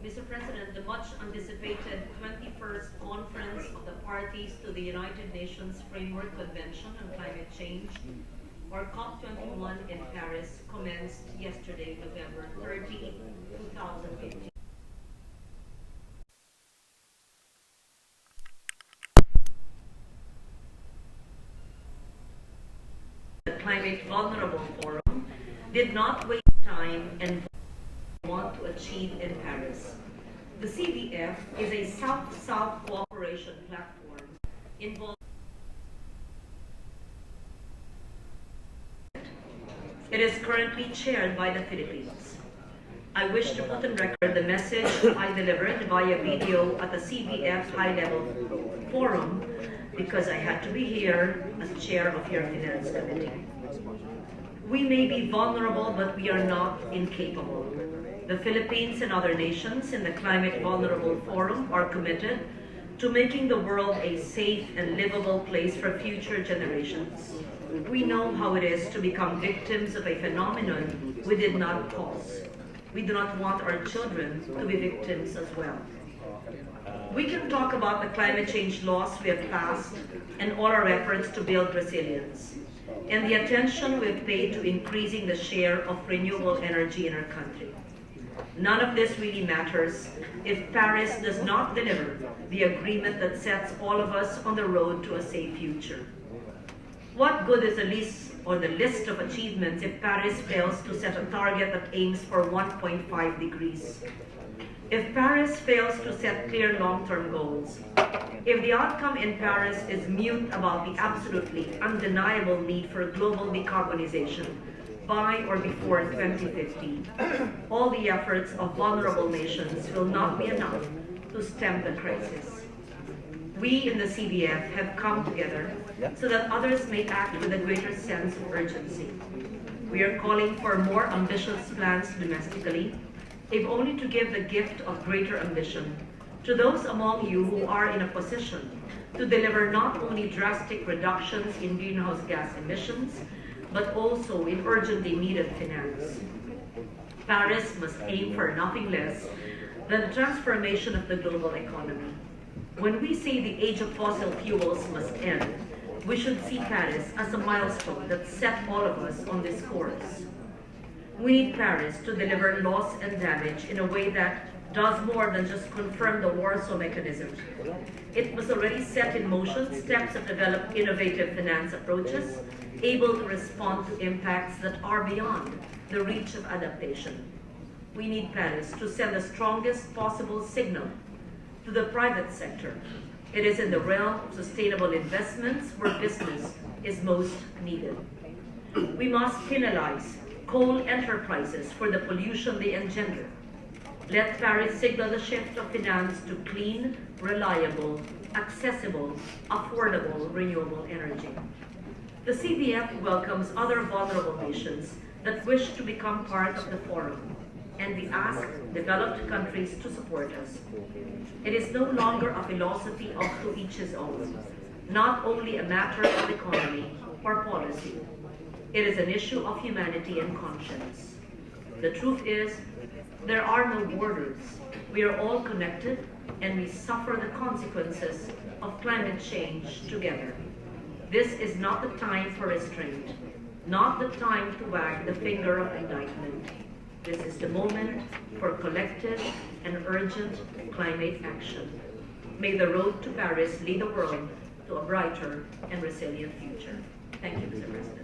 Mr. President, the much anticipated 21st Conference of the Parties to the United Nations Framework Convention on Climate Change, or COP21 in Paris, commenced yesterday, November 30, 2015. The Climate Vulnerable Forum did not waste time and want to achieve in Paris. The CVF is a South-South cooperation platform involving. It is currently chaired by the Philippines. I wish to put on record the message I delivered via video at the CVF high-level forum because I had to be here as chair of your Finance Committee. We may be vulnerable, but we are not incapable. The Philippines and other nations in the Climate Vulnerable Forum are committed to making the world a safe and livable place for future generations. We know how it is to become victims of a phenomenon we did not cause. We do not want our children to be victims as well. We can talk about the climate change laws we have passed and all our efforts to build resilience, and the attention we've paid to increasing the share of renewable energy in our country. None of this really matters if Paris does not deliver the agreement that sets all of us on the road to a safe future. What good is the list of achievements if Paris fails to set a target that aims for 1.5 degrees? If Paris fails to set clear long-term goals, if the outcome in Paris is mute about the absolutely undeniable need for global decarbonization by or before 2050, all the efforts of vulnerable nations will not be enough to stem the crisis. We in the CBF have come together so that others may act with a greater sense of urgency. We are calling for more ambitious plans domestically, if only to give the gift of greater ambition to those among you who are in a position to deliver not only drastic reductions in greenhouse gas emissions, but also in urgently needed finance. Paris must aim for nothing less than the transformation of the global economy. When we say the age of fossil fuels must end, we should see Paris as a milestone that set all of us on this course. We need Paris to deliver loss and damage in a way that does more than just confirm the Warsaw Mechanism. It must already set in motion steps that develop innovative finance approaches, able to respond to impacts that are beyond the reach of adaptation. We need Paris to send the strongest possible signal to the private sector. It is in the realm of sustainable investments where business is most needed. We must penalize coal enterprises for the pollution they engender. Let Paris signal the shift of finance to clean, reliable, accessible, affordable, renewable energy. The CBF welcomes other vulnerable nations that wish to become part of the forum, and we ask developed countries to support us. It is no longer a philosophy of to each his own, not only a matter of economy or policy. It is an issue of humanity and conscience. The truth is, there are no borders. We are all connected, and we suffer the consequences of climate change together. This is not the time for restraint, not the time to wag the finger of indictment. This is the moment for collective and urgent climate action. May the road to Paris lead the world to a brighter and resilient future. Thank you, Mr. President.